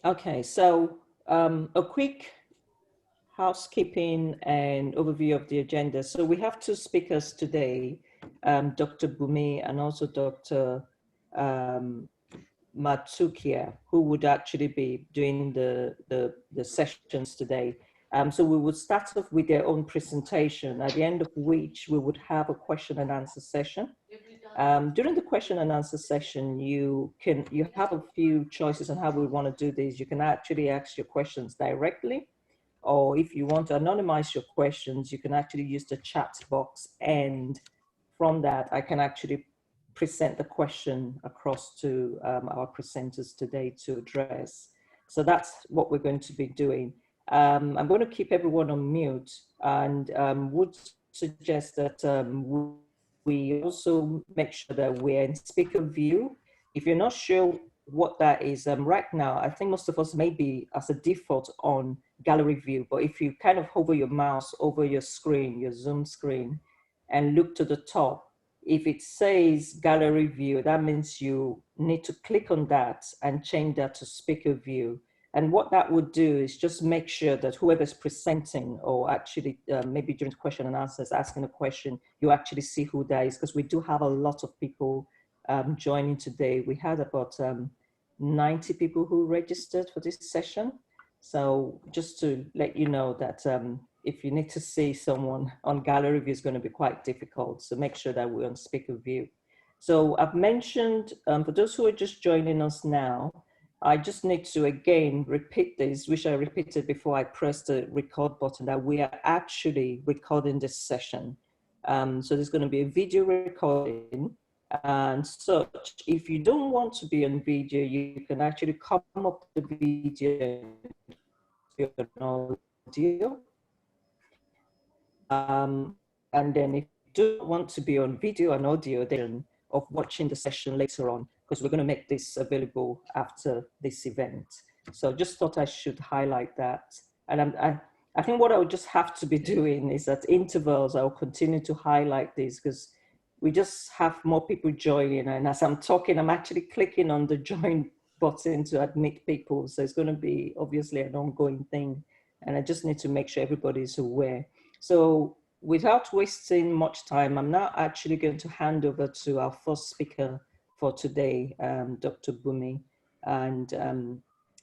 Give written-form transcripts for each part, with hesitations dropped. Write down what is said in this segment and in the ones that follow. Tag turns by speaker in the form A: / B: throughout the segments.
A: Okay, so a quick housekeeping and overview of the agenda. So we have two speakers today, Dr. Bumi and also Dr. Um, Matsukia, who would actually be doing the sessions today. So we would start off with their own presentation, at the end of which we would have a question and answer session. During the question and answer session, you have a few choices on how we want to do this. You can actually ask your questions directly, or if you want to anonymize your questions, you can actually use the chat box, and from that, I can actually present the question across to our presenters today to address. So that's what we're going to be doing. I'm going to keep everyone on mute, and would suggest that we also make sure that we're in speaker view. If you're not sure what that is, right now, I think most of us may be as a default on gallery view, but if you kind of hover your mouse over your screen, your Zoom screen, and look to the top, if it says gallery view, that means you need to click on that and change that to speaker view. And what that would do is just make sure that whoever's presenting, or actually maybe during question and answers asking a question, you actually see who that is, because we do have a lot of people joining today. We had about 90 people who registered for this session. So just to let you know that if you need to see someone on gallery view, is going to be quite difficult. So make sure that we're on speaker view. So I've mentioned, for those who are just joining us now, I just need to again repeat this, which I repeated before I pressed the record button, that we are actually recording this session. So there's going to be a video recording and such. If you don't want to be on video, you can actually come up with the video and audio. And then if you don't want to be on video and audio, then of watching the session later on, because we're going to make this available after this event. So just thought I should highlight that. And I think what I would just have to be doing is at intervals, I'll continue to highlight this, because we just have more people joining. And as I'm talking, I'm actually clicking on the join button to admit people. So it's going to be obviously an ongoing thing. And I just need to make sure everybody's aware. So without wasting much time, I'm now actually going to hand over to our first speaker for today, Dr. Bumi, and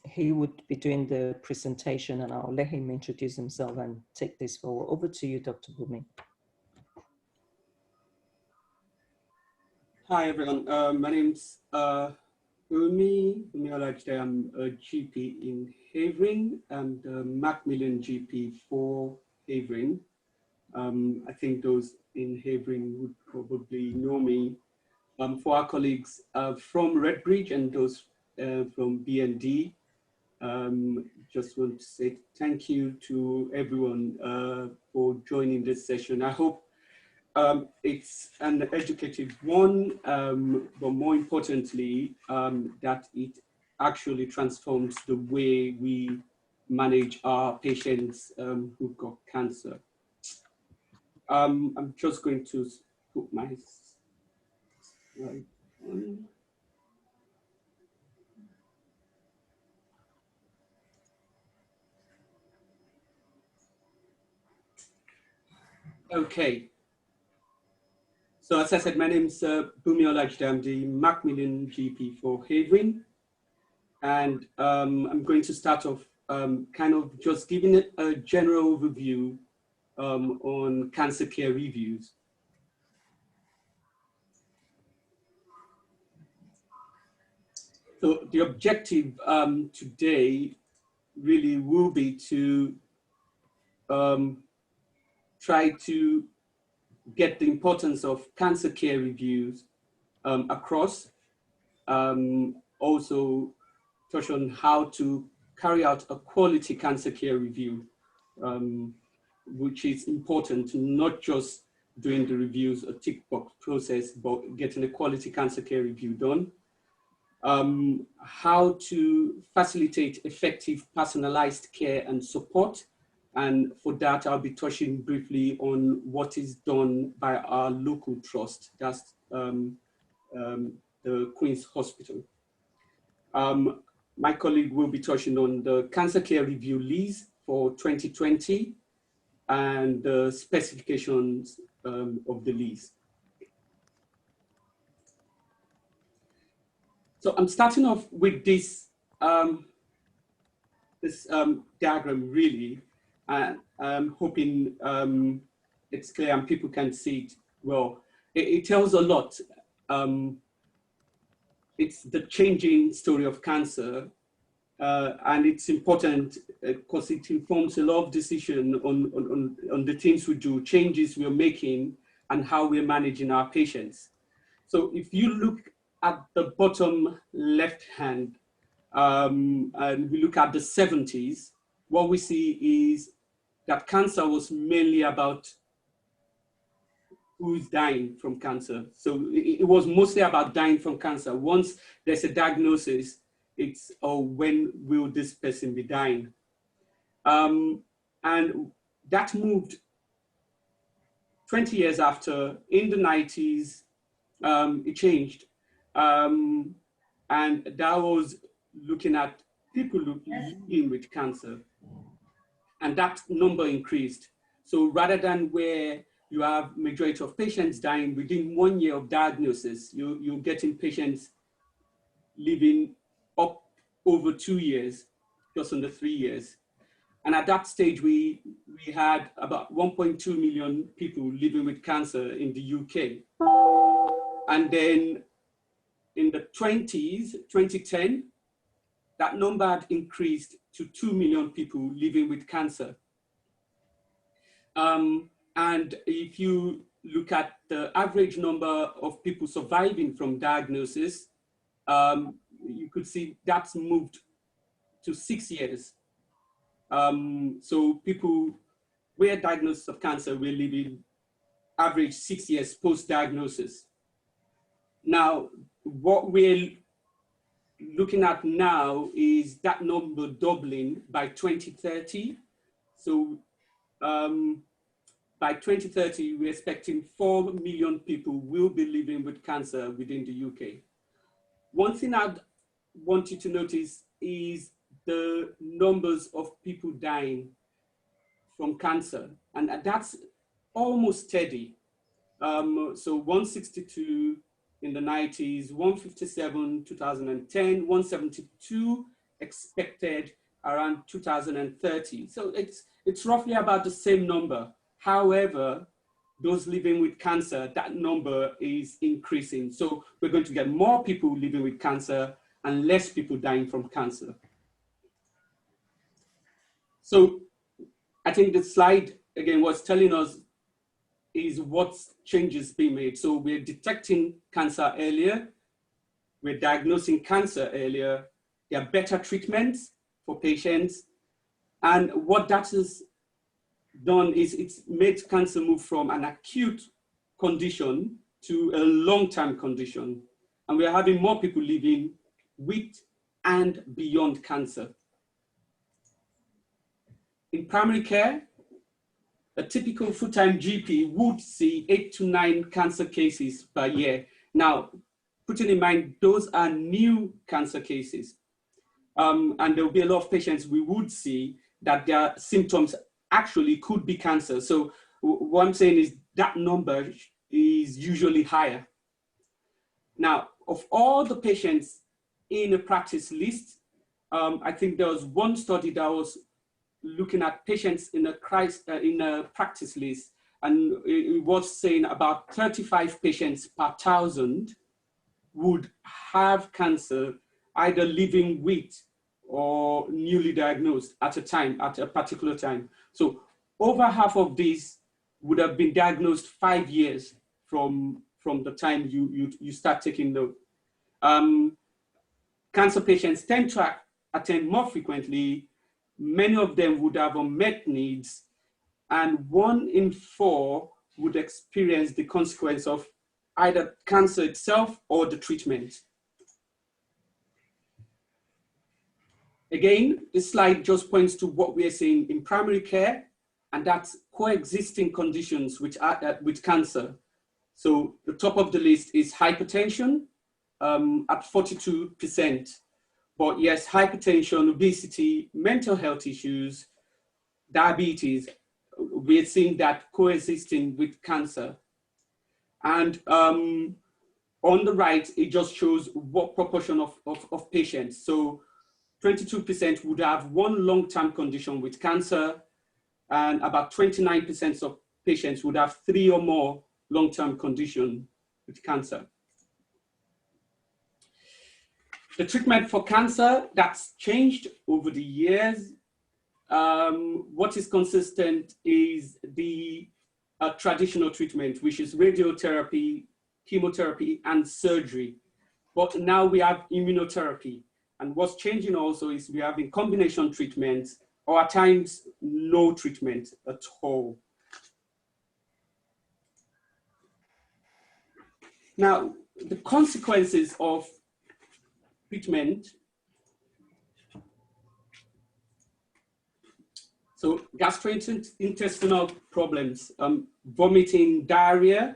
A: he would be doing the presentation, and I'll let him introduce himself and take this forward. Over to you, Dr. Bumi.
B: Hi, everyone. My name's Bumi Olajide. I'm a GP in Havering and Macmillan GP for Havering. I think those in Havering would probably know me. For our colleagues from Redbridge and those from BND, just want to say thank you to everyone for joining this session. I hope it's an educative one, but more importantly, that it actually transforms the way we manage our patients who've got cancer. I'm just going to put my slide on. Okay. So as I said, my name is Bumi Olajide. I'm the Macmillan GP for Havering. And I'm going to start off kind of just giving a general overview on cancer care reviews. So the objective today really will be to try to get the importance of cancer care reviews across. Also touch on how to carry out a quality cancer care review, which is important, not just doing the reviews, a tick box process, but getting a quality cancer care review done. How to facilitate effective personalized care and support. And for that, I'll be touching briefly on what is done by our local trust, that's the Queen's Hospital. my colleague will be touching on the Cancer Care Review list for 2020 and the specifications of the list. So I'm starting off with this, diagram really, and I'm hoping it's clear and people can see it well. It tells a lot. It's the changing story of cancer, and it's important because it informs a lot of decision on the things we do, changes we're making, and how we're managing our patients. So if you look at the bottom left hand, and we look at the 70s, what we see is that cancer was mainly about who's dying from cancer. So it was mostly about dying from cancer. Once there's a diagnosis, it's, oh, when will this person be dying? And that moved 20 years after. In the 90s, it changed. And that was looking at people living with cancer. And that number increased. So rather than where you have majority of patients dying within 1 year of diagnosis, you're getting patients living up over 2 years, just under 3 years. And at that stage, we had about 1.2 million people living with cancer in the UK. And then in the 2010, that number had increased to 2 million people living with cancer. And if you look at the average number of people surviving from diagnosis, you could see that's moved to 6 years. So people with diagnosis of cancer will live in average 6 years post-diagnosis. Now, what we're looking at now is that number doubling by 2030. So by 2030, we're expecting 4 million people will be living with cancer within the UK. One thing I'd want you to notice is the numbers of people dying from cancer, and that's almost steady. So 162 in the 90s, 157, 2010, 172 expected around 2030. So it's roughly about the same number. However, those living with cancer, that number is increasing. So we're going to get more people living with cancer and less people dying from cancer. So I think the slide, again, was telling us is what changes being made. So we're detecting cancer earlier, we're diagnosing cancer earlier, there are better treatments for patients. And what that has done is it's made cancer move from an acute condition to a long-term condition. And we're having more people living with and beyond cancer. In primary care, a typical full-time GP would see 8 to 9 cancer cases per year. Now, putting in mind, those are new cancer cases. And there will be a lot of patients we would see that their symptoms actually could be cancer. So what I'm saying is that number is usually higher. Now, of all the patients in a practice list, I think there was one study that was looking at patients in a practice list, and it was saying about 35 patients per 1,000 would have cancer, either living with or newly diagnosed at a particular time. So over half of these would have been diagnosed 5 years from the time you start taking note. Cancer patients tend to attend more frequently. Many of them would have unmet needs, and 1 in 4 would experience the consequence of either cancer itself or the treatment. Again, this slide just points to what we're seeing in primary care, and that's coexisting conditions with cancer. So the top of the list is hypertension at 42%. But yes, hypertension, obesity, mental health issues, diabetes, we're seeing that coexisting with cancer. And on the right, it just shows what proportion of patients. So 22% would have one long-term condition with cancer, and about 29% of patients would have 3 or more long-term conditions with cancer. The treatment for cancer, that's changed over the years. What is consistent is the traditional treatment, which is radiotherapy, chemotherapy, and surgery. But now we have immunotherapy. And what's changing also is we have in combination treatments, or at times no treatment at all. Now, the consequences of treatment. So gastrointestinal problems, vomiting, diarrhea.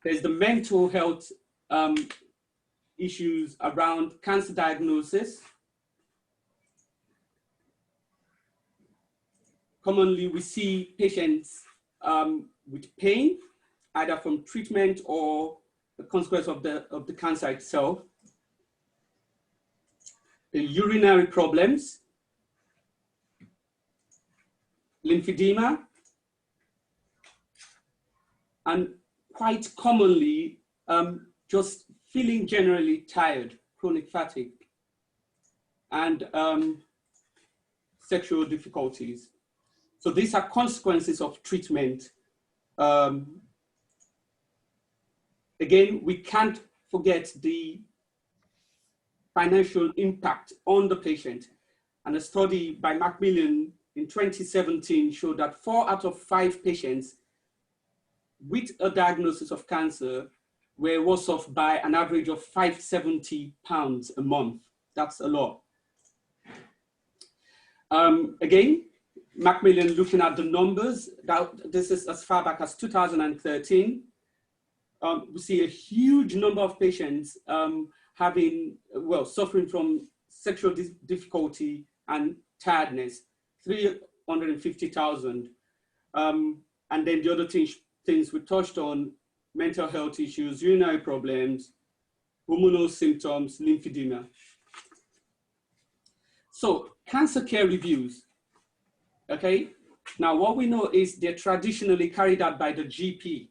B: There's the mental health issues around cancer diagnosis. Commonly, we see patients with pain, either from treatment or the consequence of the cancer itself. The urinary problems, lymphedema, and quite commonly, just feeling generally tired, chronic fatigue, and sexual difficulties. So these are consequences of treatment. Again, we can't forget the financial impact on the patient. And a study by Macmillan in 2017 showed that 4 out of 5 patients with a diagnosis of cancer were worse off by an average of £570 a month. That's a lot. Again, Macmillan looking at the numbers, this is as far back as 2013. We see a huge number of patients suffering from sexual difficulty and tiredness, 350,000. And then the other things we touched on, mental health issues, urinary problems, hormonal symptoms, lymphedema. So cancer care reviews, okay? Now what we know is they're traditionally carried out by the GP,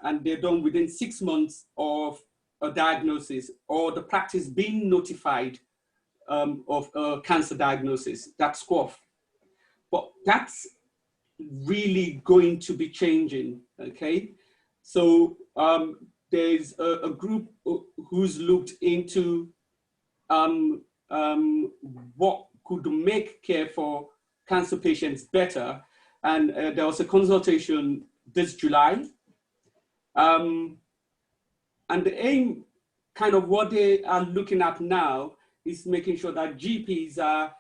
B: and they're done within 6 months of a diagnosis or the practice being notified of a cancer diagnosis. That's SCOF. But that's really going to be changing, okay? So there's a group who's looked into what could make care for cancer patients better. And there was a consultation this July. And the aim, kind of what they are looking at now, is making sure that GPs are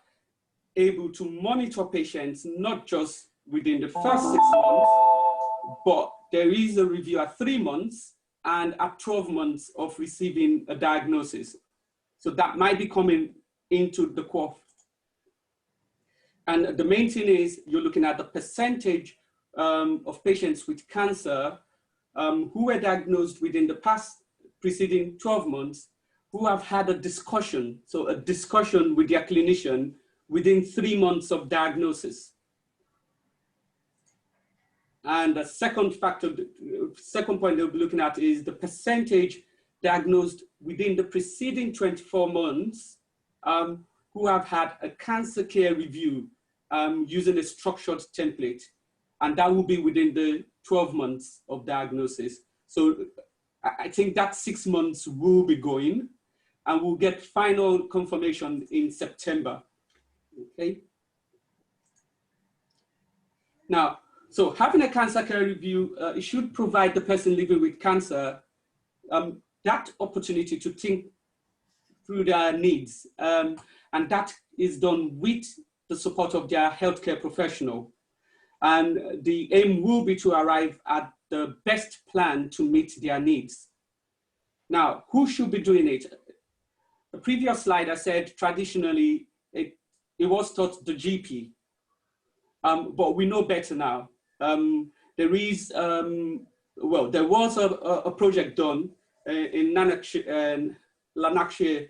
B: able to monitor patients, not just within the first 6 months, but there is a review at 3 months and at 12 months of receiving a diagnosis. So that might be coming into the QOF. And the main thing is you're looking at the percentage of patients with cancer who were diagnosed within the preceding 12 months, who have had a discussion, so a discussion with their clinician within 3 months of diagnosis. And the second point they'll be looking at is the percentage diagnosed within the preceding 24 months who have had a cancer care review using a structured template. And that will be within the 12 months of diagnosis. So I think that 6 months will be going, and we'll get final confirmation in September, okay? Now, so having a cancer care review, it should provide the person living with cancer that opportunity to think through their needs. And that is done with the support of their healthcare professional. And the aim will be to arrive at the best plan to meet their needs. Now, who should be doing it? previous slide, I said traditionally it was taught the GP, but we know better now. There is, well, there was a project done in Lanarkshire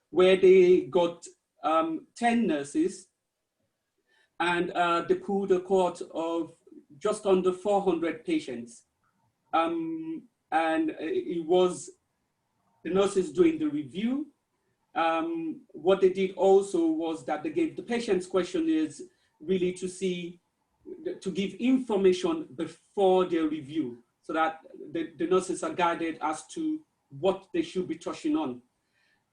B: where they got 10 nurses, and they pulled a cohort of just under 400 patients. And it was the nurses doing the review. What they did also was that they gave the patients questionnaires really to give information before their review, so that the nurses are guided as to what they should be touching on.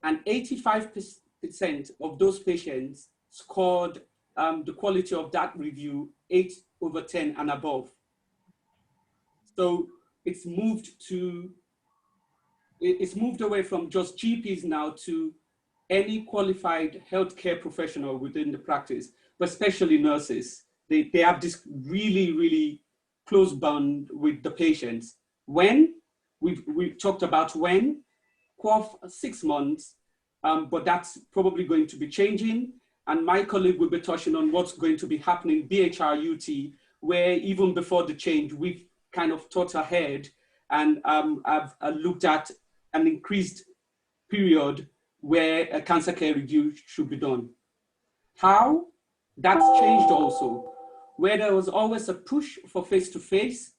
B: And 85% of those patients scored the quality of that review 8/10 and above. So it's moved away from just GPs now to any qualified healthcare professional within the practice, but especially nurses. They have this really, really close bond with the patients. When, we've talked about when, 6 months, but that's probably going to be changing. And my colleague will be touching on what's going to be happening BHRUT, where even before the change, we've kind of thought ahead and I've looked at an increased period where a cancer care review should be done. How? That's changed also. Where there was always a push for face-to-face,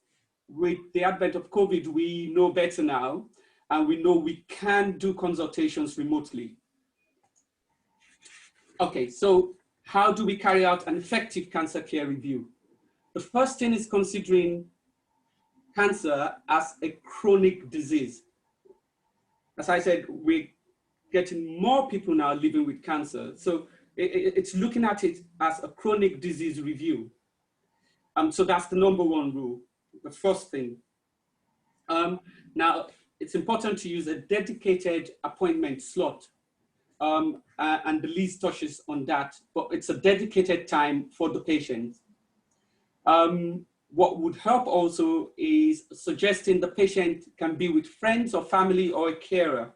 B: with the advent of COVID, we know better now, and we know we can do consultations remotely. Okay, so how do we carry out an effective cancer care review? The first thing is considering cancer as a chronic disease. As I said, we're getting more people now living with cancer. So it's looking at it as a chronic disease review. So that's the number one rule, the first thing. Now, it's important to use a dedicated appointment slot, and the least touches on that, but it's a dedicated time for the patient. What would help also is suggesting the patient can be with friends or family or a carer.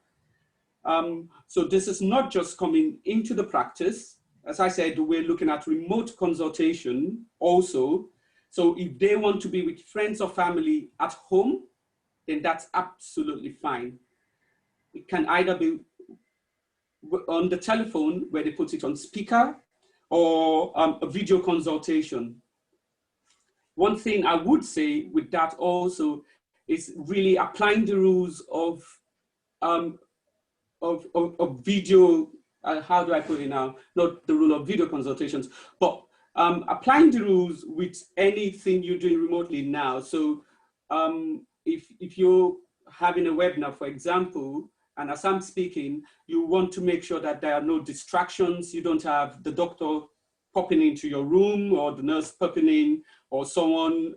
B: So this is not just coming into the practice. As I said, we're looking at remote consultation also. So if they want to be with friends or family at home, then that's absolutely fine. It can either be on the telephone where they put it on speaker, or a video consultation. One thing I would say with that also is really applying the rules of video, how do I put it now? Not the rule of video consultations, but applying the rules with anything you're doing remotely now. So if you're having a webinar, for example, and as I'm speaking, you want to make sure that there are no distractions. You don't have the doctor popping into your room, or the nurse popping in, or someone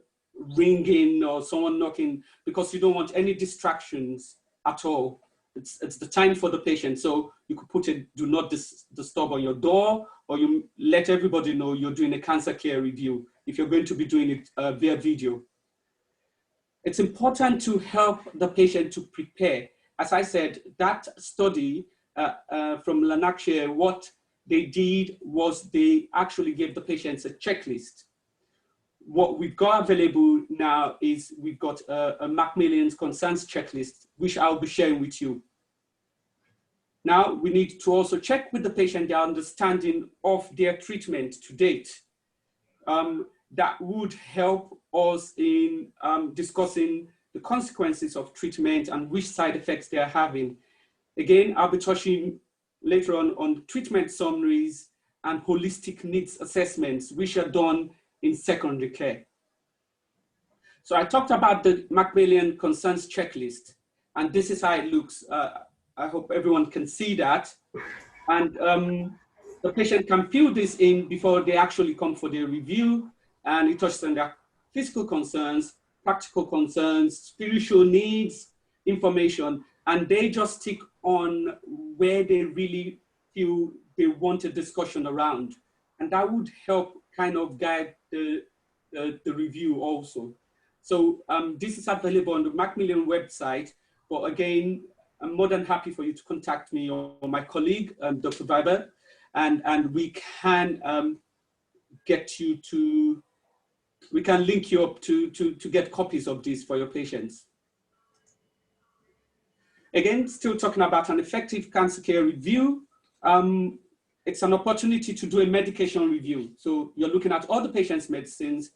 B: ringing, or someone knocking, because you don't want any distractions at all. It's the time for the patient. So you could put a do not disturb on your door, or you let everybody know you're doing a cancer care review if you're going to be doing it via video. It's important to help the patient to prepare. As I said, that study from Lanarkshire, what they did was they actually gave the patients a checklist. What we've got available now is we've got a Macmillan's concerns checklist, which I'll be sharing with you. Now, we need to also check with the patient their understanding of their treatment to date. That would help us in discussing the consequences of treatment and which side effects they are having. Again, I'll be touching later on treatment summaries and holistic needs assessments, which are done in secondary care. So I talked about the Macmillan concerns checklist, and this is how it looks. I hope everyone can see that. And the patient can fill this in before they actually come for their review, and it touches on their physical concerns, practical concerns, spiritual needs, information, and they just stick on where they really feel they want a discussion around. And that would help kind of guide the review also. So this is available on the Macmillan website, but again, I'm more than happy for you to contact me or my colleague, Dr. Viber, and we can get you to, we can link you up to get copies of this for your patients. Again, still talking about an effective cancer care review. It's an opportunity to do a medication review. So you're looking at all the patient's medicines.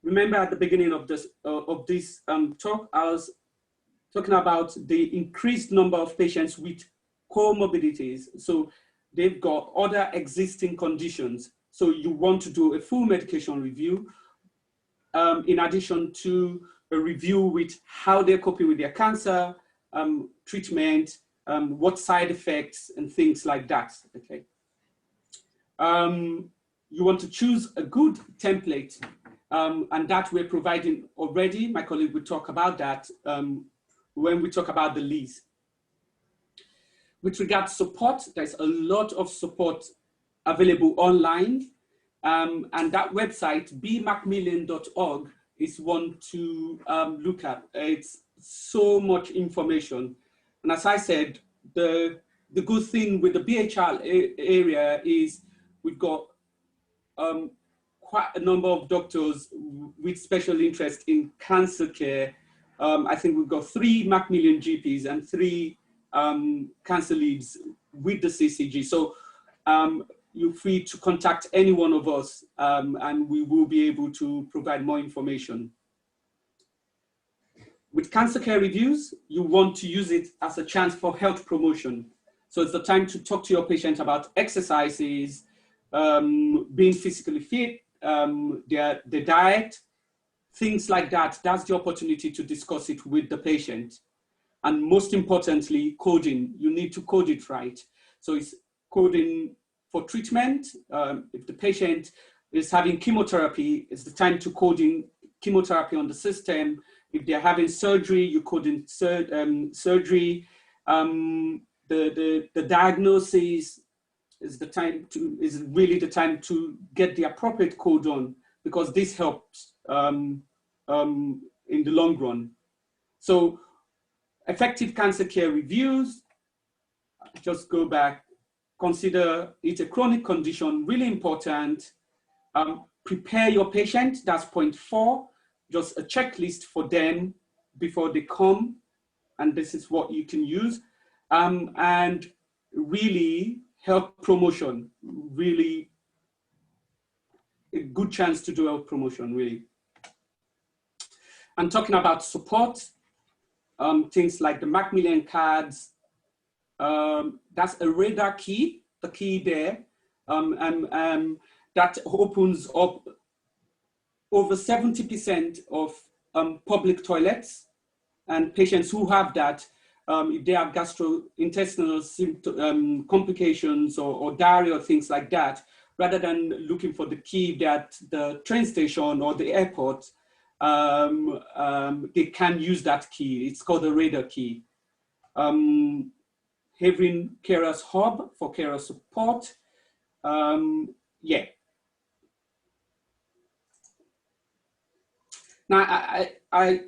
B: Remember at the beginning of this talk, I was talking about the increased number of patients with comorbidities. So they've got other existing conditions. So you want to do a full medication review in addition to a review with how they're coping with their cancer, treatment, what side effects and things like that, okay? You want to choose a good template and that we're providing already. My colleague will talk about that when we talk about the lease. With regard to support, there's a lot of support available online. And that website, bmcmillan.org, is one to look at. It's so much information. And as I said, the good thing with the BHR area is we've got quite a number of doctors with special interest in cancer care. I think we've got 3 Macmillan GPs and 3 cancer leads with the CCG. So you're free to contact any one of us and we will be able to provide more information. With cancer care reviews, you want to use it as a chance for health promotion. So it's the time to talk to your patient about exercises, being physically fit, their diet, things like that. That's the opportunity to discuss it with the patient. And most importantly, coding. You need to code it right. So it's coding for treatment. If the patient is having chemotherapy, it's the time to coding chemotherapy on the system. If they're having surgery, you code in surgery. The diagnosis is really the time to get the appropriate code on, because this helps in the long run. So effective cancer care reviews, just go back, consider it a chronic condition, really important. Prepare your patient, that's point 4, just a checklist for them before they come, and this is what you can use. And really health promotion, really a good chance to do health promotion, really. And talking about support, things like the Macmillan cards, that's a radar key, the key there, that opens up over 70% of public toilets, and patients who have that, if they have gastrointestinal complications or diarrhea or things like that, rather than looking for the key at the train station or the airport, they can use that key. It's called the radar key. Havering Carers Hub for carer support. Yeah. Now, I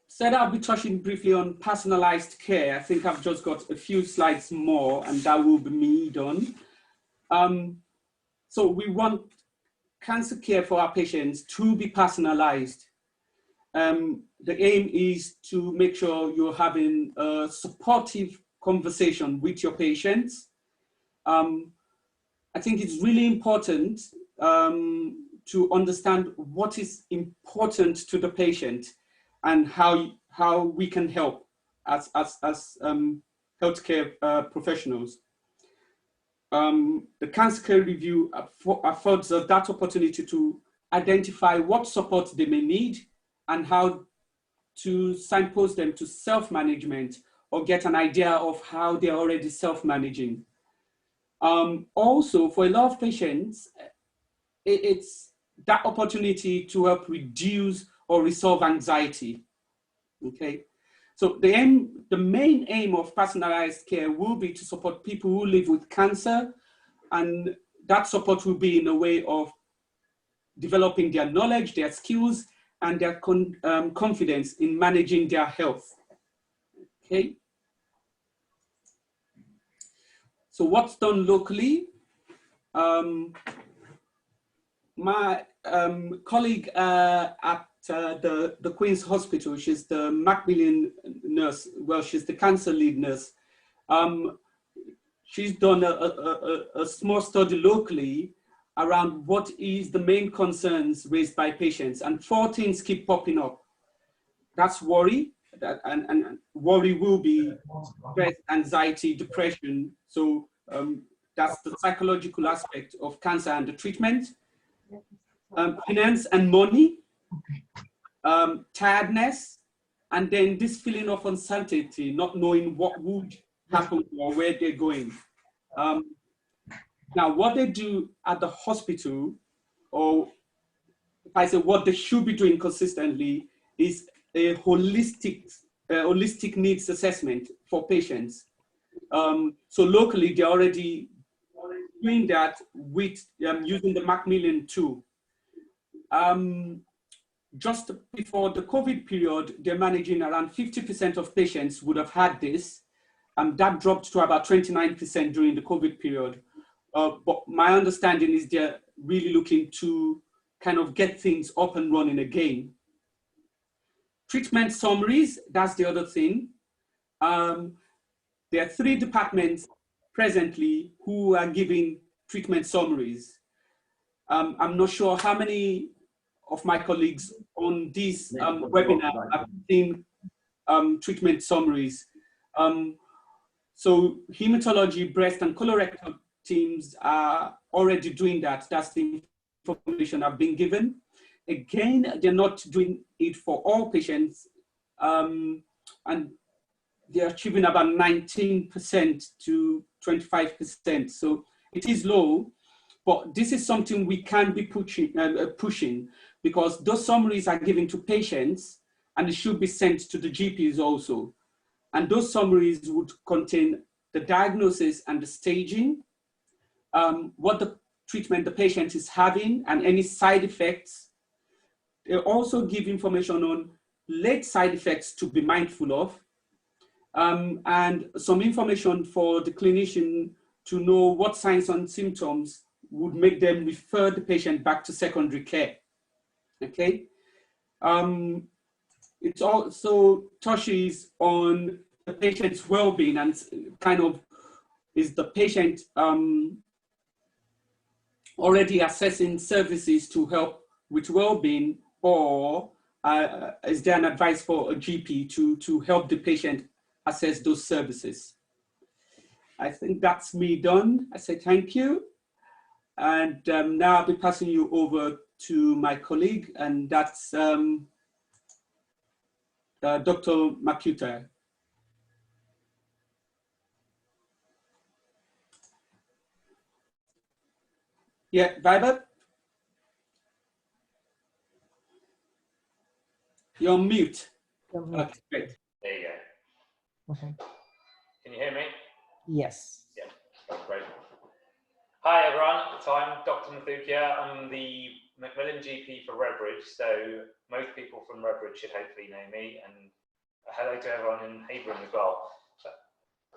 B: said I'll be touching briefly on personalized care. I think I've just got a few slides more and that will be me done. So we want cancer care for our patients to be personalized. The aim is to make sure you're having a supportive conversation with your patients. I think it's really important to understand what is important to the patient and how we can help as healthcare professionals. The cancer care review affords us that opportunity to identify what support they may need and how to signpost them to self-management or get an idea of how they're already self-managing. Also, for a lot of patients, it's that opportunity to help reduce or resolve anxiety, okay? So the main aim of personalized care will be to support people who live with cancer, and that support will be in a way of developing their knowledge, their skills, and their confidence in managing their health, okay? So what's done locally? My colleague at the Queen's Hospital, she's the Macmillan nurse, well, she's the cancer lead nurse. She's done a small study locally around what is the main concerns raised by patients, and 4 things keep popping up. That's worry, and worry will be stress, anxiety, depression. So that's the psychological aspect of cancer and the treatment. Finance and money, tiredness, and then this feeling of uncertainty, not knowing what would happen or where they're going. Now, what they do at the hospital, or if I say what they should be doing consistently, is a holistic needs assessment for patients. So locally, they're already doing that with using the Macmillan tool. Just before the COVID period, they're managing around 50% of patients would have had this. That dropped to about 29% during the COVID period. But my understanding is they're really looking to kind of get things up and running again. Treatment summaries, that's the other thing. There are 3 departments presently who are giving treatment summaries. I'm not sure how many of my colleagues on this webinar have seen treatment summaries. So hematology, breast, and colorectal teams are already doing that. That's the information I've been given. Again, they're not doing it for all patients, and they're achieving about 19% to 25%. So it is low, but this is something we can be pushing, because those summaries are given to patients and it should be sent to the GPs also. And those summaries would contain the diagnosis and the staging, what the treatment the patient is having, and any side effects. They also give information on late side effects to be mindful of, and some information for the clinician to know what signs and symptoms would make them refer the patient back to secondary care. Okay. It also touches on the patient's well-being, and kind of, is the patient already assessing services to help with well-being, or is there an advice for a GP to help the patient assess those services? I think that's me done. I say thank you. And now I'll be passing you over to my colleague, and that's Dr. Makuta. Yeah, Vibert? You're on mute. Okay, great.
C: There you go.
A: Okay.
C: Can you hear me?
A: Yes.
C: Yeah, that's great. Hi everyone, so I'm Dr. Mathukia. I'm the Macmillan GP for Redbridge, so most people from Redbridge should hopefully know me, and hello to everyone in Havering as well.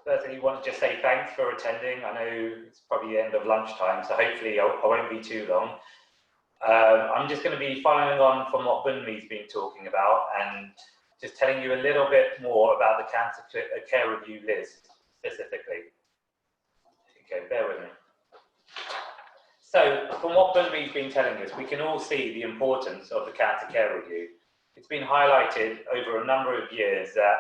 C: Firstly, I want to just say thanks for attending. I know it's probably the end of lunchtime, so hopefully I won't be too long. I'm just going to be following on from what Bunmi's been talking about, and just telling you a little bit more about the Cancer Care Review list specifically. Okay, bear with me. So, from what Bunmi's been telling us, we can all see the importance of the Cancer Care Review. It's been highlighted over a number of years that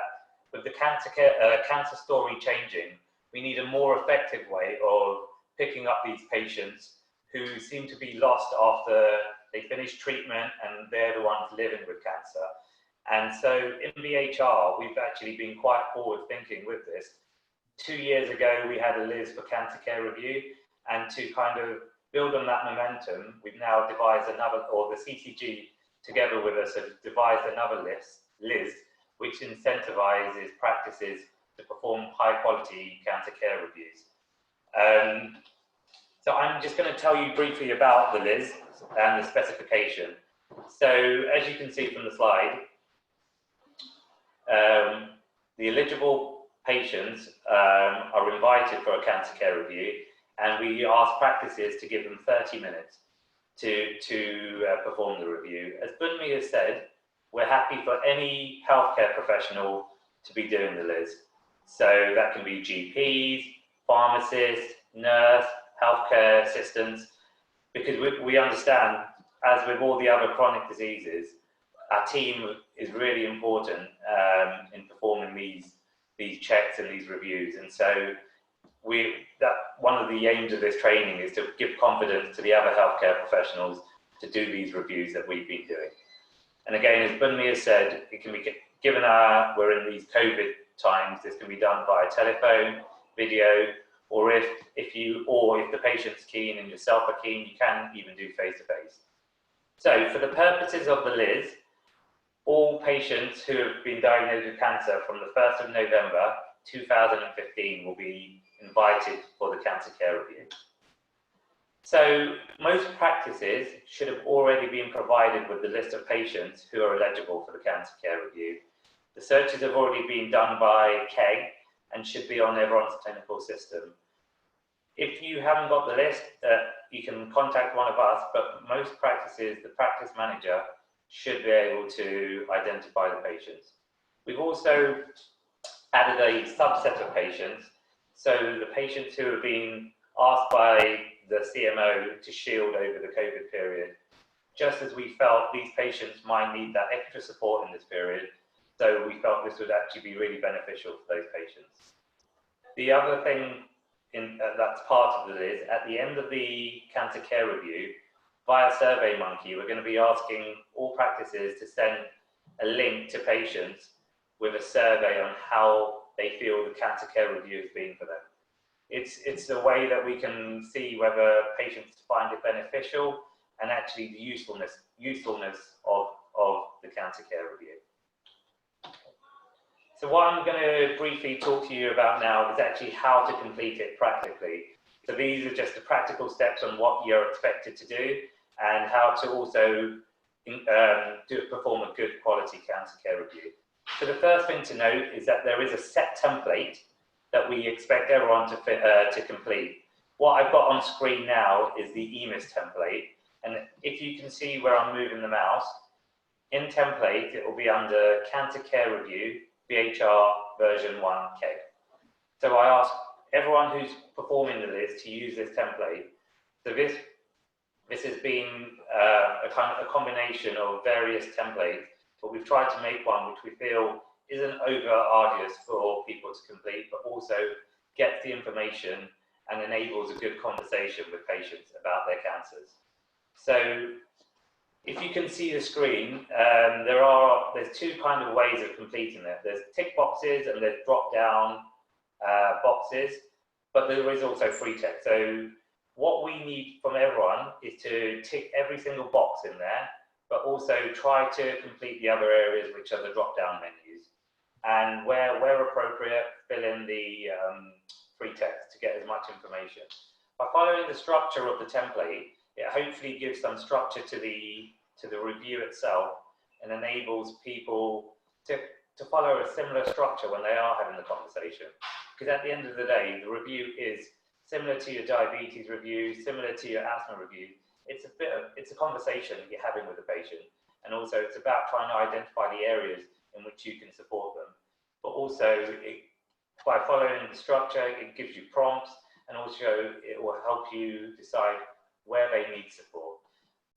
C: with the cancer story changing, we need a more effective way of picking up these patients who seem to be lost after they finish treatment and they're the ones living with cancer. And so in BHR, we've actually been quite forward thinking with this. 2 years ago, we had a Liz for Cancer Care Review, and to kind of build on that momentum, we've now devised another, or the CCG together with us have devised another Liz, which incentivizes practices to perform high quality cancer care reviews. So I'm just going to tell you briefly about the Liz and the specification. So as you can see from the slide, the eligible patients are invited for a cancer care review, and we ask practices to give them 30 minutes to perform the review. As Bunmi has said, we're happy for any healthcare professional to be doing the LIS. So that can be GPs, pharmacists, nurse, healthcare assistants, because we understand, as with all the other chronic diseases, our team is really important in performing these checks and these reviews. And so one of the aims of this training is to give confidence to the other healthcare professionals to do these reviews that we've been doing. And again, as Bunmi has said, it can be given we're in these COVID times, this can be done via telephone, video, or if the patient's keen and yourself are keen, you can even do face-to-face. So for the purposes of the LIS, all patients who have been diagnosed with cancer from the 1st of November 2015 will be invited for the cancer care review. So most practices should have already been provided with the list of patients who are eligible for the cancer care review. The searches have already been done by KEG and should be on everyone's clinical system. If you haven't got the list, you can contact one of us, but most practices, the practice manager should be able to identify the patients. We've also added a subset of patients, so the patients who have been asked by the CMO to shield over the COVID period, just as we felt these patients might need that extra support in this period, so we felt this would actually be really beneficial for those patients. The other thing that's part of it is, at the end of the cancer care review, via SurveyMonkey, we're going to be asking all practices to send a link to patients with a survey on how they feel the cancer care review has been for them. It's a way that we can see whether patients find it beneficial and actually the usefulness of the cancer care review. So what I'm going to briefly talk to you about now is actually how to complete it practically. So these are just the practical steps on what you're expected to do and how to also perform a good quality cancer care review. So the first thing to note is that there is a set template that we expect everyone to complete. What I've got on screen now is the EMIS template, and if you can see where I'm moving the mouse, in template it will be under Cancer Care Review, BHR version 1K. So I ask everyone who's performing the LIS to use this template. So this has been a combination of various templates, but we've tried to make one which we feel isn't over arduous for people to complete, but also gets the information and enables a good conversation with patients about their cancers. So if you can see the screen, there's two kind of ways of completing it. There's tick boxes and there's drop down boxes, but there is also free text. So what we need from everyone is to tick every single box in there, but also try to complete the other areas, which are the drop down menus. And where appropriate, fill in the free text to get as much information. By following the structure of the template, it hopefully gives some structure to the review itself and enables people to follow a similar structure when they are having the conversation. Because at the end of the day, the review is similar to your diabetes review, similar to your asthma review. It's a conversation that you're having with the patient, and also it's about trying to identify the areas in which you can support them. But also, by following the structure, it gives you prompts, and also it will help you decide where they need support.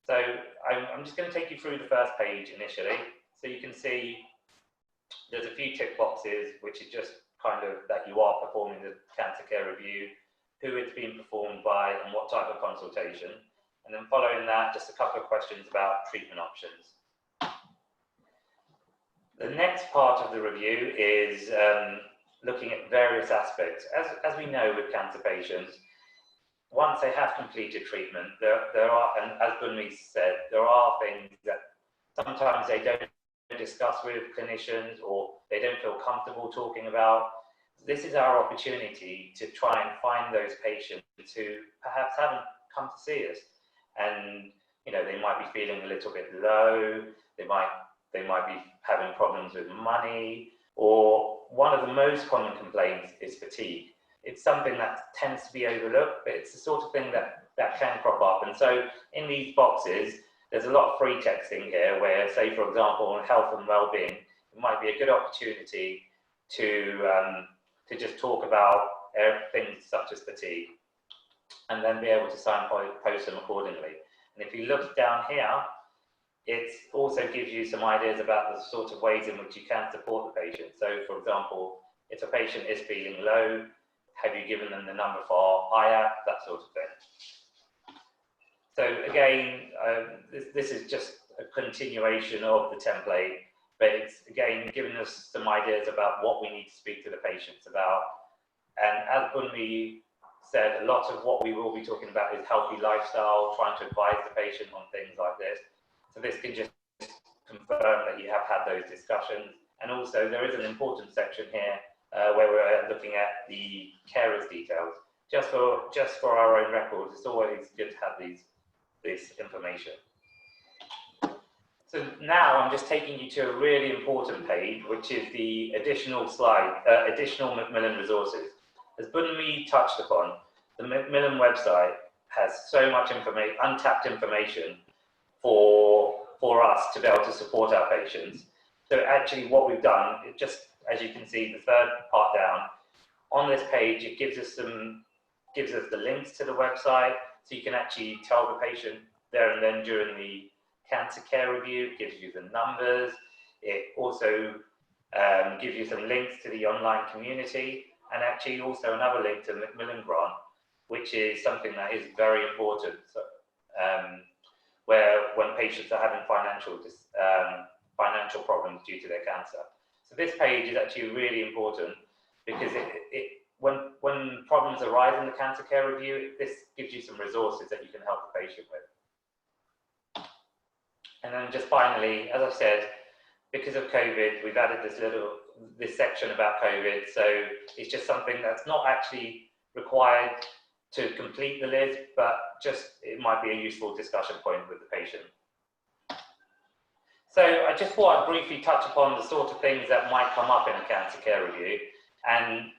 C: So I'm just going to take you through the first page initially. So you can see there's a few tick boxes, which is just kind of that you are performing the cancer care review, who it's been performed by, and what type of consultation. And then following that, just a couple of questions about treatment options. The next part of the review is looking at various aspects. As we know with cancer patients, once they have completed treatment, there are, and as Bunmi said, there are things that sometimes they don't discuss with clinicians or they don't feel comfortable talking about. This is our opportunity to try and find those patients who perhaps haven't come to see us, and they might be feeling a little bit low, they might be having problems with money, or one of the most common complaints is fatigue. It's something that tends to be overlooked, but it's the sort of thing that can crop up. And so in these boxes, there's a lot of free texting here where, say, for example, on health and well-being, it might be a good opportunity to just talk about things such as fatigue, and then be able to signpost them accordingly. And if you look down here, it also gives you some ideas about the sort of ways in which you can support the patient. So, for example, if a patient is feeling low, have you given them the number for IAP, that sort of thing. So again, this is just a continuation of the template, but it's again giving us some ideas about what we need to speak to the patients about. And as Bunmi said, a lot of what we will be talking about is healthy lifestyle, trying to advise the patient on things like this. So this can just confirm that you have had those discussions. And also there is an important section here where we're looking at the carers' details. Just for our own records, it's always good to have this information. So now I'm just taking you to a really important page, which is the additional slide, additional Macmillan resources. As Bunmi touched upon, the Macmillan website has so much untapped information for us to be able to support our patients. So actually what we've done, it just, as you can see, the third part down, on this page, it gives us the links to the website, so you can actually tell the patient there and then during the cancer care review. It gives you the numbers. It also gives you some links to the online community, and actually also another link to Macmillan Grant, which is something that is very important. So, where when patients are having financial problems due to their cancer. So this page is actually really important because when problems arise in the cancer care review, this gives you some resources that you can help the patient with. And then just finally, as I've said, because of COVID, we've added this section about COVID. So it's just something that's not actually required to complete the list, but just it might be a useful discussion point with the patient. So I just thought I'd briefly touch upon the sort of things that might come up in a cancer care review and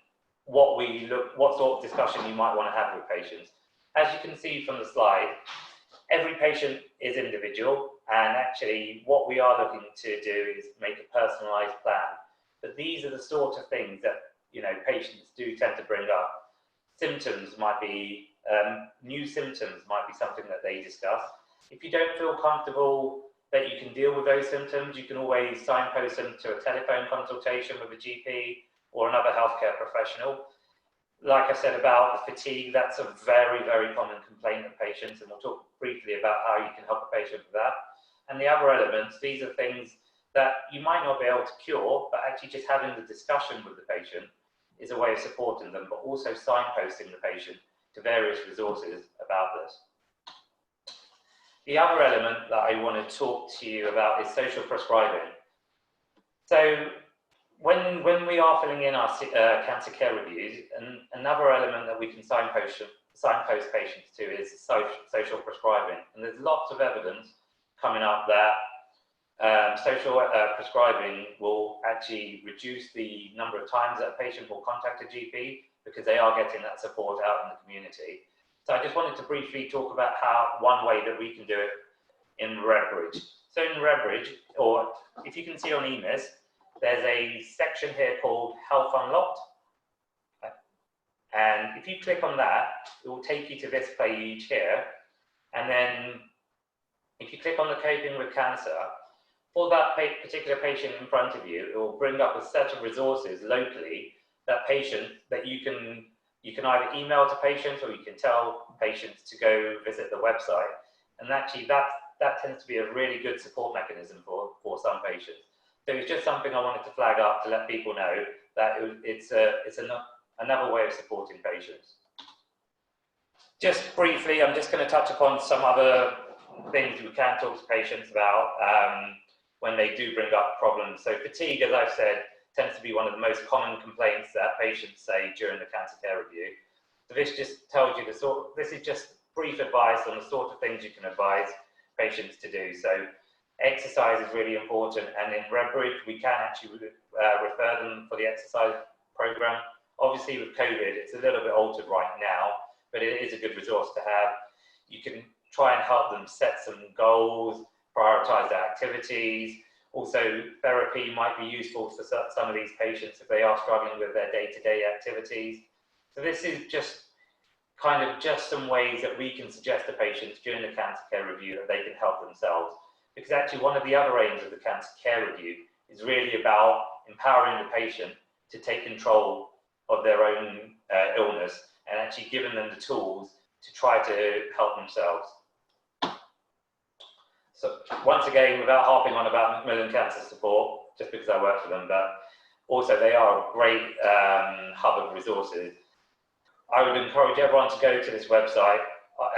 C: what sort of discussion you might want to have with patients. As you can see from the slide, every patient is individual, and actually what we are looking to do is make a personalized plan. But these are the sort of things that patients do tend to bring up. Symptoms might be, new symptoms might be something that they discuss. If you don't feel comfortable that you can deal with those symptoms, you can always signpost them to a telephone consultation with a GP or another healthcare professional. Like I said about the fatigue, that's a very, very common complaint of patients, and we'll talk briefly about how you can help a patient with that. And the other elements, these are things that you might not be able to cure, but actually just having the discussion with the patient is a way of supporting them, but also signposting the patient to various resources about this. The other element that I want to talk to you about is social prescribing. So when we are filling in our cancer care reviews, and another element that we can signpost patients to is social prescribing. And there's lots of evidence coming up that social prescribing will actually reduce the number of times that a patient will contact a GP because they are getting that support out in the community. So I just wanted to briefly talk about one way that we can do it in Redbridge. So in Redbridge, or if you can see on EMIS, there's a section here called Health Unlocked. And if you click on that, it will take you to this page here. And then if you click on the Coping with Cancer, for that particular patient in front of you, it will bring up a set of resources locally that you can either email to patients, or you can tell patients to go visit the website. And actually that tends to be a really good support mechanism for some patients. So it's just something I wanted to flag up to let people know that it's another way of supporting patients. Just briefly, I'm just going to touch upon some other things we can talk to patients about when they do bring up problems. So fatigue, as I've said, tends to be one of the most common complaints that patients say during the cancer care review. So this just tells you this is just brief advice on the sort of things you can advise patients to do. So Exercise is really important, and in Redbridge we can actually refer them for the exercise program. Obviously with COVID it's a little bit altered right now, but it is a good resource to have. You can try and help them set some goals, prioritize their activities. Also, therapy might be useful for some of these patients if they are struggling with their day-to-day activities. So this is just some ways that we can suggest to patients during the cancer care review that they can help themselves. Because actually one of the other aims of the cancer care review is really about empowering the patient to take control of their own illness and actually giving them the tools to try to help themselves. So once again, without harping on about Macmillan Cancer Support, just because I work for them, but also they are a great hub of resources. I would encourage everyone to go to this website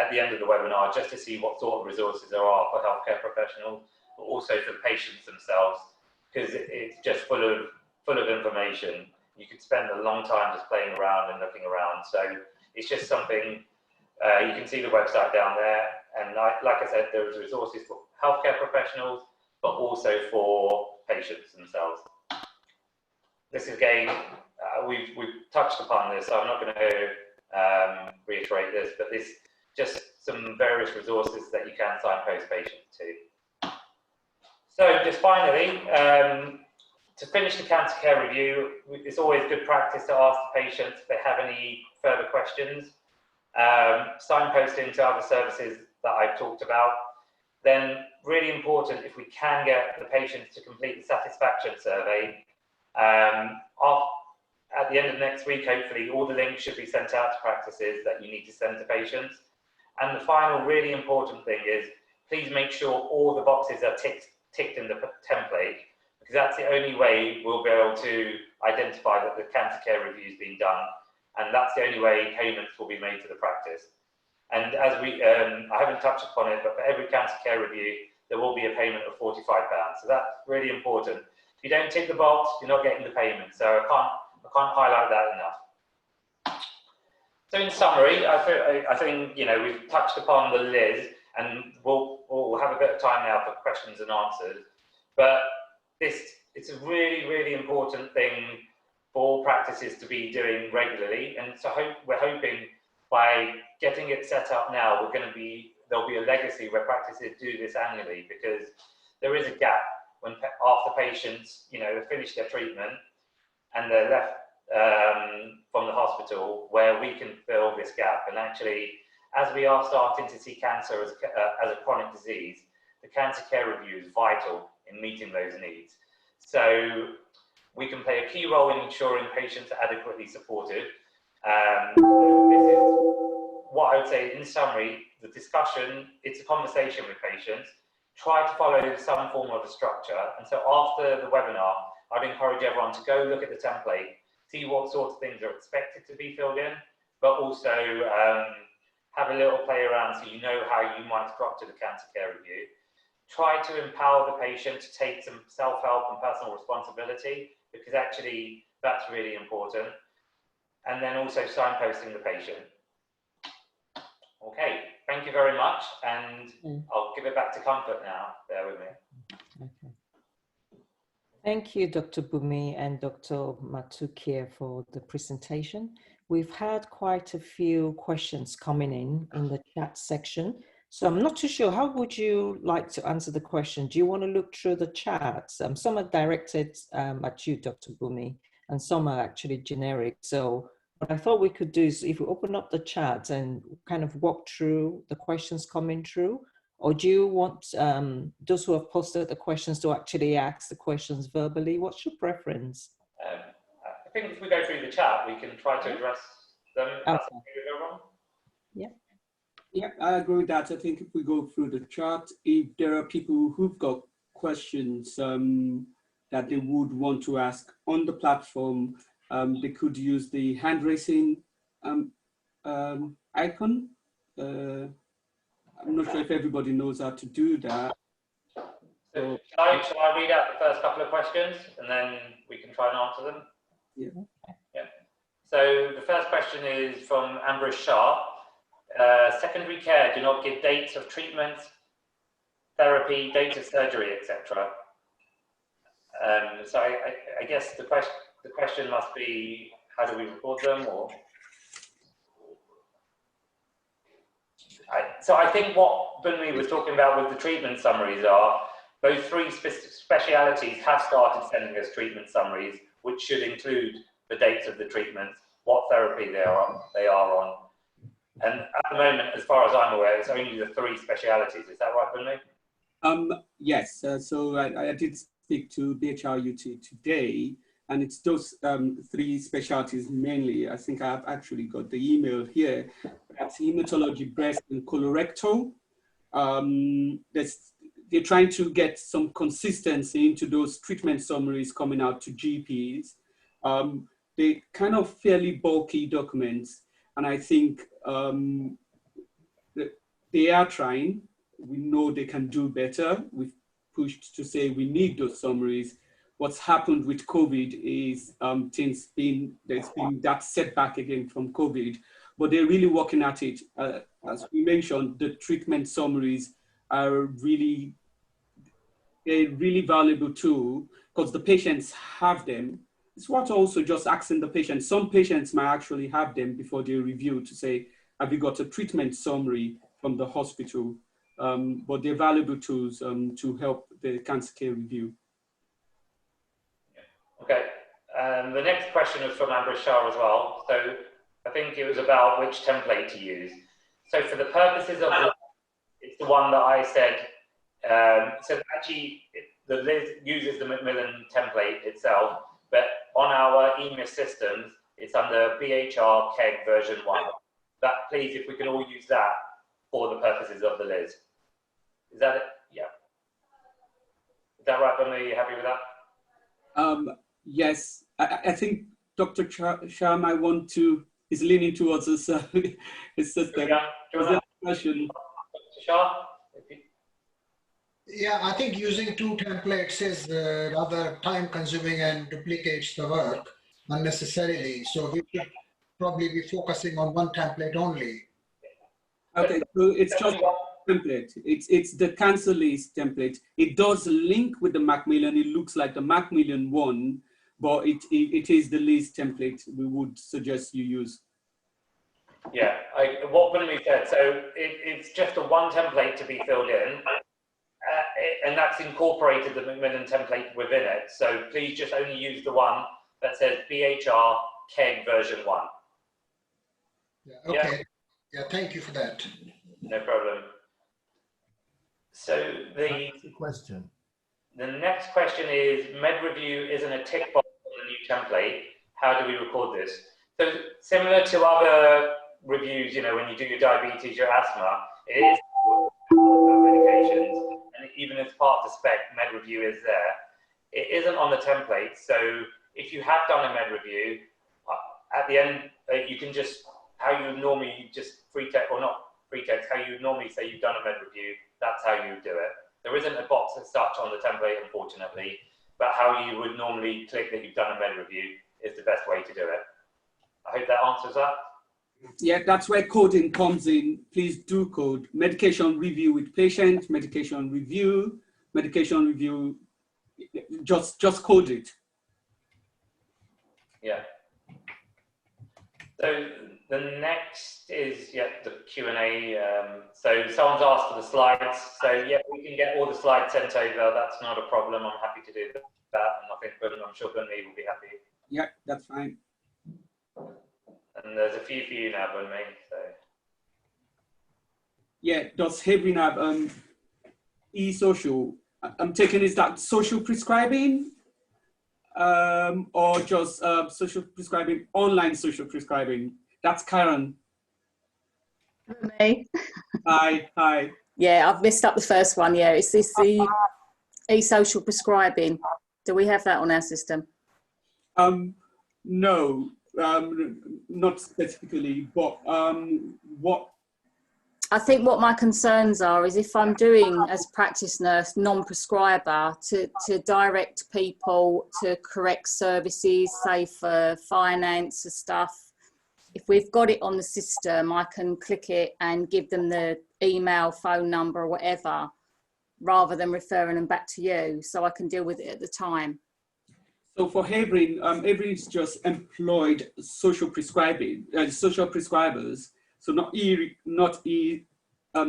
C: at the end of the webinar just to see what sort of resources there are for healthcare professionals, but also for the patients themselves, because it's just full of information. You could spend a long time just playing around and looking around. So it's just something, you can see the website down there. And like I said, there's resources for healthcare professionals, but also for patients themselves. This is again, we've touched upon this, so I'm not going to reiterate this, but this just some various resources that you can signpost patients to. So just finally, to finish the cancer care review, it's always good practice to ask the patients if they have any further questions. Signposting to other services that I've talked about. Then really important, if we can get the patients to complete the satisfaction survey. At the end of next week, hopefully, all the links should be sent out to practices that you need to send to patients. And the final really important thing is, please make sure all the boxes are ticked in the template, because that's the only way we'll be able to identify that the cancer care review has been done, and that's the only way payments will be made to the practice. And as we, I haven't touched upon it, but for every cancer care review, there will be a payment of £45. So that's really important. If you don't tick the box, you're not getting the payment. So I can't highlight that enough. So in summary, I think we've touched upon the LIS, and we'll have a bit of time now for questions and answers. But it's a really, really important thing for all practices to be doing regularly. And so we're hoping by getting it set up now, there'll be a legacy where practices do this annually, because there is a gap when after patients, have finished their treatment and they're left from the hospital, where we can fill this gap. And actually, as we are starting to see cancer as a chronic disease, the cancer care review is vital in meeting those needs. So we can play a key role in ensuring patients are adequately supported. This is what I would say in summary. The discussion, it's a conversation with patients. Try to follow some form of a structure. And so after the webinar, I'd encourage everyone to go look at the template, see what sorts of things are expected to be filled in, but also have a little play around so you know how you might structure the cancer care review. Try to empower the patient to take some self-help and personal responsibility, because actually that's really important. And then also signposting the patient. Okay, thank you very much, and I'll give it back to Comfort now. Bear with me.
A: Okay. Thank you, Dr. Bumi and Dr. Matukia, for the presentation. We've had quite a few questions coming in the chat section. So I'm not too sure, how would you like to answer the question? Do you want to look through the chats? Some are directed at you, Dr. Bumi, and some are actually generic. So what I thought we could do is if we open up the chat and kind of walk through the questions coming through, or do you want those who have posted the questions to actually ask the questions verbally? What's your preference?
C: I think if we go through the chat, we can try to address them.
A: Okay.
B: Yeah. Yeah, I agree with that. I think if we go through the chat, if there are people who've got questions that they would want to ask on the platform, they could use the hand raising icon. I'm not sure if everybody knows how to do that.
C: So shall I read out the first couple of questions and then we can try and answer them? Yeah. So the first question is from Amber Sharp. Secondary care do not give dates of treatments therapy, dates of surgery, etc. So I guess the question must be, how do we record them? Or so I think what Bunmi was talking about with the treatment summaries are, those three specialities have started sending us treatment summaries, which should include the dates of the treatments, what therapy they are on. And at the moment, as far as I'm aware, it's only the three specialities. Is that right, Bunmi?
B: Yes, so I did speak to BHRUT today, and it's those three specialties mainly. I think I've actually got the email here. That's hematology, breast, and colorectal. They're trying to get some consistency into those treatment summaries coming out to GPs. They kind of fairly bulky documents, and I think they are trying. We know they can do better. We've pushed to say we need those summaries. What's happened with COVID is there's been that setback again from COVID, but they're really working at it. As we mentioned, the treatment summaries are really a really valuable tool because the patients have them. It's what also just asking the patient. Some patients might actually have them before they review to say, have you got a treatment summary from the hospital? But they're valuable tools to help the cancer care review.
C: Okay, the next question is from Amber Shah as well. So I think it was about which template to use. So for the purposes of it's the one that I said, so actually the Liz uses the Macmillan template itself, but on our EMIS systems, it's under BHR KEG version 1. That, please, if we can all use that for the purposes of the Liz. Is that it? Yeah. Is that right, Bunmi? Are you happy with that?
B: Yes, I think Dr. Shah might want to, is leaning towards his system.
C: Yeah.
B: Question.
C: Dr. Shah?
D: Yeah, I think using two templates is rather time consuming and duplicates the work unnecessarily. So we should probably be focusing on one template only.
B: Okay, so it's just one template. It's the cancer list template. It does link with the Macmillan. It looks like the Macmillan one, but it is the list template we would suggest you use.
C: Yeah, what Bunmi said, so it's just a one template to be filled in. And that's incorporated the Macmillan template within it. So please just only use the one that says BHR KEG version 1.
D: Yeah, okay. Yeah, thank you for that.
C: No problem. So the
E: question.
C: The next question is, med review isn't a tick box on the new template. How do we record this? So similar to other reviews, you know, when you do your diabetes, your asthma, it is medications. And even as part of the spec, med review is there. It isn't on the template. So if you have done a med review, at the end, you can just, how you normally just free text, or not free text, how you normally say you've done a med review, that's how you do it. There isn't a box as such on the template, unfortunately, but how you would normally click that you've done a med review is the best way to do it. I hope that answers that.
B: Yeah, that's where coding comes in. Please do code. Medication review with patient, medication review, just code it.
C: Yeah. So the next is, yeah, the Q&A. So someone's asked for the slides. So yeah, we can get all the slides sent over. That's not a problem. I'm happy to do that. And I think I'm sure Bunmi will be happy.
B: Yeah, that's fine.
C: And there's a few for you now, Bunmi. So.
B: Yeah, does Havering have e-social? I'm taking, is that social prescribing? Or just social prescribing, online social prescribing? That's Karen.
F: Me.
B: Hi.
F: Yeah, I've missed up the first one. Yeah, is this the e-social prescribing? Do we have that on our system?
B: No, not specifically, but what?
F: I think what my concerns are is if I'm doing as practice nurse non-prescriber to direct people to correct services, say for finance and stuff. If we've got it on the system, I can click it and give them the email, phone number, or whatever. rather than referring them back to you, so I can deal with it at the time.
B: So for Havering, Havering's just employed social prescribers. So not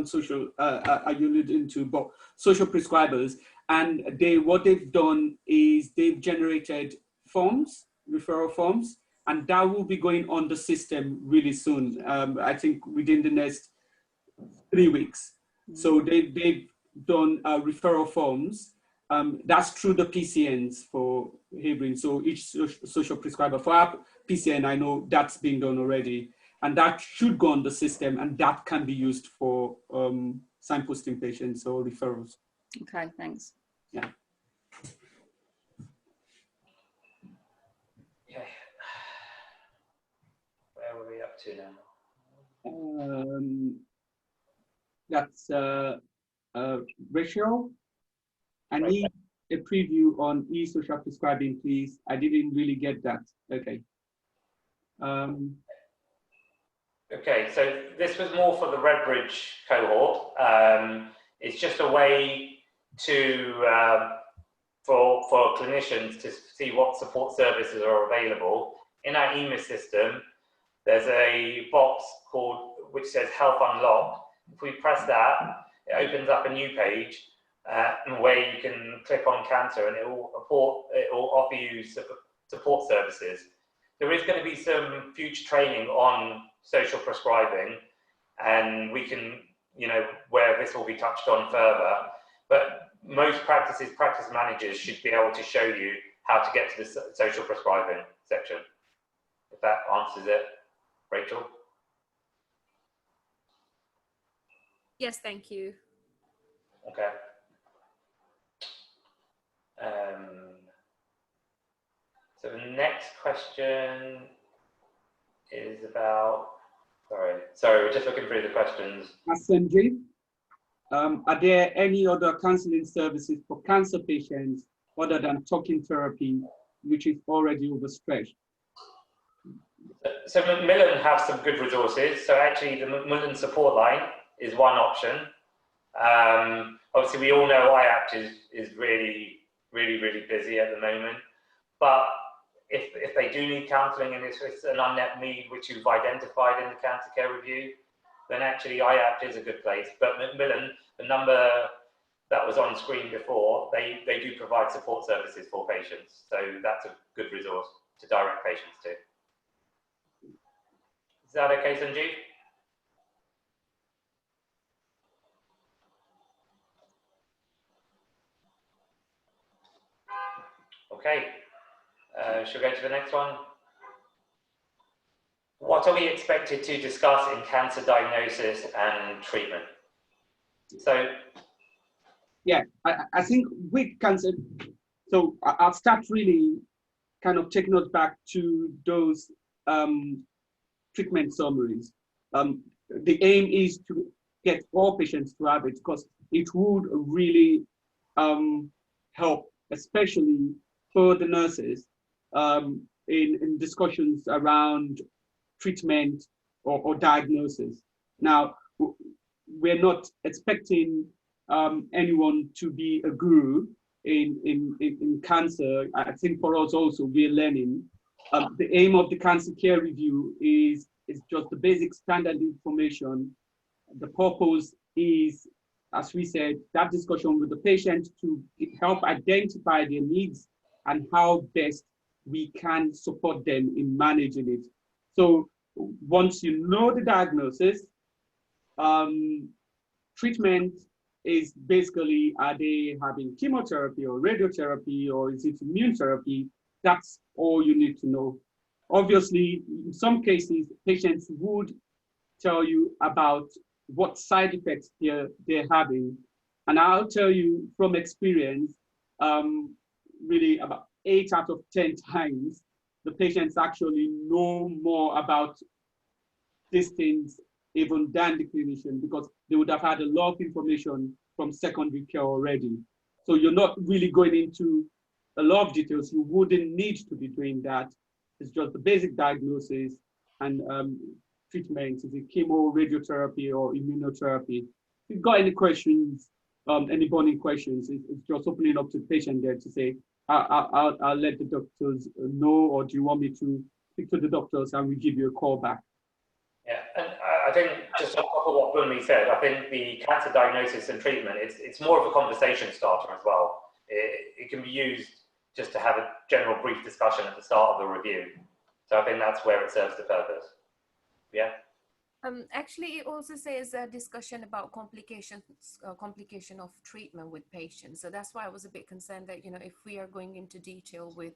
B: social are you alluding to, but social prescribers. And what they've done is they've generated forms, referral forms, and that will be going on the system really soon. I think within the next 3 weeks. So they've done referral forms. That's through the PCNs for Havering. So each social prescriber for our PCN, I know that's being done already, and that should go on the system, and that can be used for signposting patients or referrals.
F: Okay, thanks.
B: Yeah.
C: Okay. Where are we up to now?
B: That's Rachel. I need a preview on e-social prescribing, please. I didn't really get that. Okay.
C: Okay, so this was more for the Redbridge cohort. It's just a way to for clinicians to see what support services are available. In our EMIS system, there's a box which says Health Unlocked. If we press that, it opens up a new page where you can click on cancer, and it will offer you support services. There is going to be some future training on social prescribing, and we can, where this will be touched on further. But most practice managers should be able to show you how to get to the social prescribing section. If that answers it, Rachel?
E: Yes, thank you.
C: Okay. So the next question is about, sorry, we're just looking through the questions.
B: Sanjay, are there any other counseling services for cancer patients other than talking therapy, which is already overstretched?
C: So Mcmillan have some good resources. So actually the Mcmillan support line is one option. Obviously we all know IAPT is really busy at the moment, but if they do need counselling and it's an unmet need which you've identified in the cancer care review, then actually IAPT is a good place. But Mcmillan, the number that was on screen before, they do provide support services for patients. So that's a good resource to direct patients to. Is that okay, Sanjeev? Okay, should we go to the next one? What are we expected to discuss in cancer diagnosis and treatment? So,
B: yeah, I think with cancer, so I'll start really kind of taking us back to those treatment summaries. The aim is to get all patients to have it because it would really help, especially for the nurses in discussions around treatment or diagnosis. Now, we're not expecting anyone to be a guru in cancer. I think for us also, we're learning. The aim of the cancer care review is just the basic standard information. The purpose is, as we said, that discussion with the patient to help identify their needs and how best we can support them in managing it. So once you know the diagnosis, treatment is basically, are they having chemotherapy or radiotherapy or is it immune therapy? That's all you need to know. Obviously, in some cases, patients would tell you about what side effects they're having. And I'll tell you from experience, really about 8 out of 10 times, the patients actually know more about these things even than the clinician because they would have had a lot of information from secondary care already. So you're not really going into a lot of details. You wouldn't need to be doing that. It's just the basic diagnosis and treatment. Is it chemo, radiotherapy, or immunotherapy? If you've got any questions, any burning questions. It's just opening up to the patient there to say, I'll let the doctors know, or do you want me to speak to the doctors and we give you a call back?
C: Yeah, and I think just on top of what Bunmi said, I think the cancer diagnosis and treatment, it's more of a conversation starter as well. It can be used just to have a general brief discussion at the start of the review. So I think that's where it serves the purpose. Yeah.
E: Actually, it also says a discussion about complication of treatment with patients. So that's why I was a bit concerned that, you know, if we are going into detail with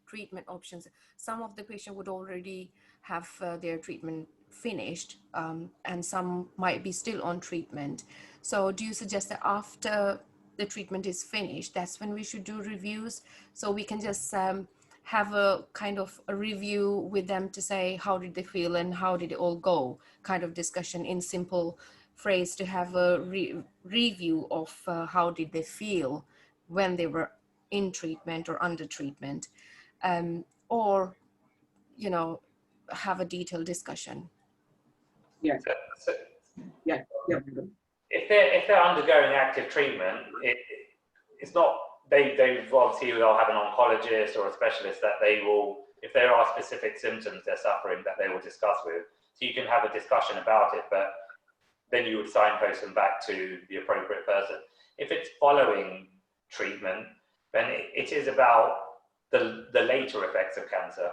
E: treatment options, some of the patient would already have their treatment finished, and some might be still on treatment. So do you suggest that after the treatment is finished, that's when we should do reviews, so we can just have a kind of a review with them to say how did they feel and how did it all go, kind of discussion in simple phrase, to have a review of how did they feel when they were in treatment or under treatment, or, you know, have a detailed discussion.
B: Yeah.
C: So
B: Yeah.
C: if they're undergoing active treatment, it's not, they'll have an oncologist or a specialist that they will, if there are specific symptoms they're suffering, that they will discuss with. So you can have a discussion about it, but then you would signpost them back to the appropriate person. If it's following treatment, then it is about the later effects of cancer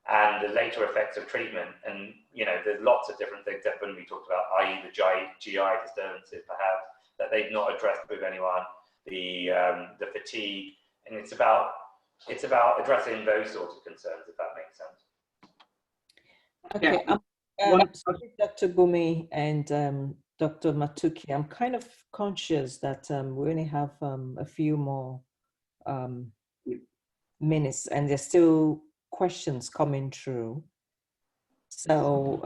C: and the later effects of treatment. And, you know, there's lots of different things that when we talked about, i.e. the GI disturbances perhaps, that they've not addressed with anyone, the fatigue, and it's about addressing those sorts of concerns, if that makes sense.
A: Okay, sorry, Dr. Bumi and Dr. Matuki, I'm kind of conscious that we only have a few more minutes, and there's still questions coming through. So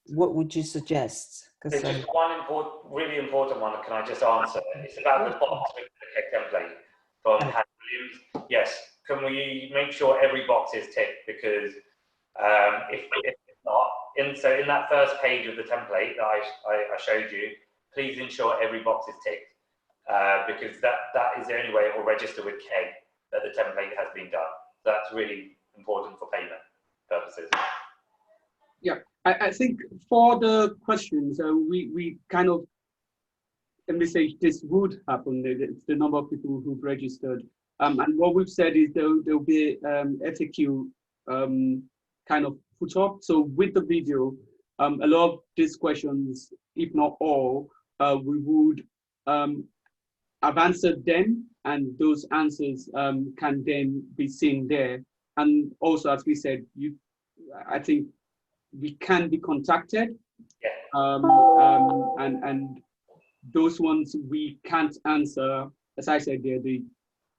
A: what would you suggest?
C: There's just one really important one. Can I just answer? It's about the box with the template from Hannah Williams. Yes, can we make sure every box is ticked? Because if not, so in that first page of the template that I showed you, please ensure every box is ticked, because that is the only way it will register with K that the template has been done. So that's really important for payment purposes.
B: Yeah, I think for the questions, we kind of envisage this would happen. It's the number of people who've registered. And what we've said is there'll be FAQ kind of put up. So with the video, a lot of these questions, if not all, we would have answered them, and those answers can then be seen there. And also, as we said, I think we can be contacted, and those ones we can't answer. As I said, they're the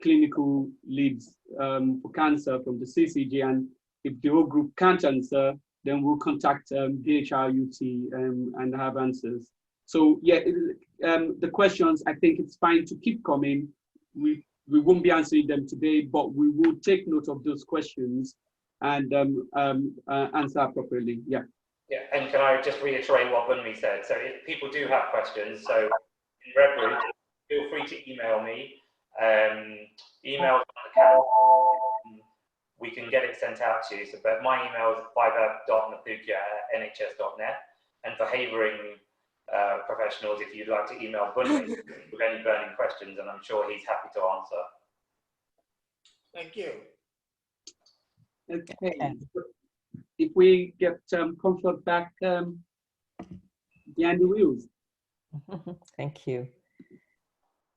B: clinical leads for cancer from the CCG, and if the whole group can't answer, then we'll contact DHRUT and have answers. So yeah, the questions, I think it's fine to keep coming. We won't be answering them today, but we will take note of those questions and answer appropriately. Yeah.
C: Yeah, and can I just reiterate what Bunmi said? So if people do have questions, so in Redbridge, feel free to email me. Email we can get it sent out to you. So, but my email is fiber.mathukia@nhs.net. And for Havering professionals, if you'd like to email Bunmi with any burning questions, and I'm sure he's happy to answer.
G: Thank you.
B: Okay. If we get comfort back behind the wheels.
A: Thank you.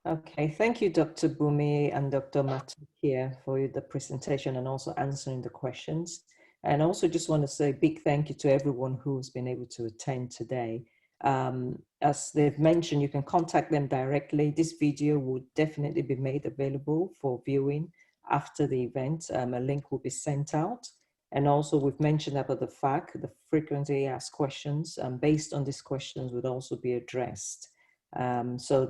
A: Okay, thank you, Dr. Bumi and Dr. Matukia, for the presentation and also answering the questions. And also just want to say a big thank you to everyone who's been able to attend today. As they've mentioned, you can contact them directly. This video would definitely be made available for viewing after the event. A link will be sent out. And also we've mentioned about the FAQ, the frequently asked questions, based on these questions would also be addressed. So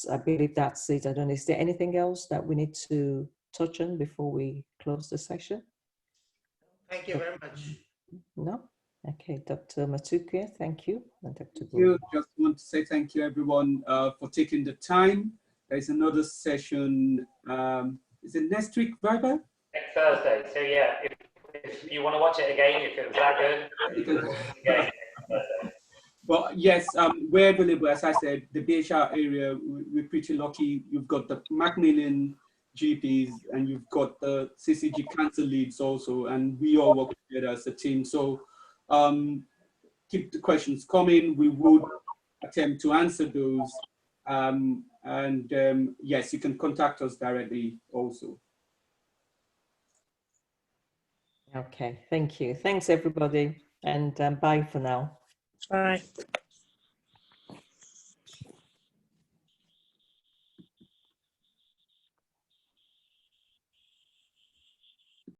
A: I believe that's it. I don't know, is there anything else that we need to touch on before we close the session?
G: Thank you very much.
A: No? Okay, Dr. Matukia, thank you. And Dr.
B: Thank you. Just want to say thank you, everyone, for taking the time. There's another session. Is it next week, Viber?
C: Next Thursday. So yeah, if you want to watch it again, if it was that good, again.
B: Well, yes, we're available. As I said, the BHR area, we're pretty lucky. You've got the Macmillan GPs and you've got the CCG cancer leads also, and we all work together as a team. So keep the questions coming. We would attempt to answer those. Yes, you can contact us directly also.
A: Okay, thank you. Thanks, everybody. And bye for now.
G: Bye.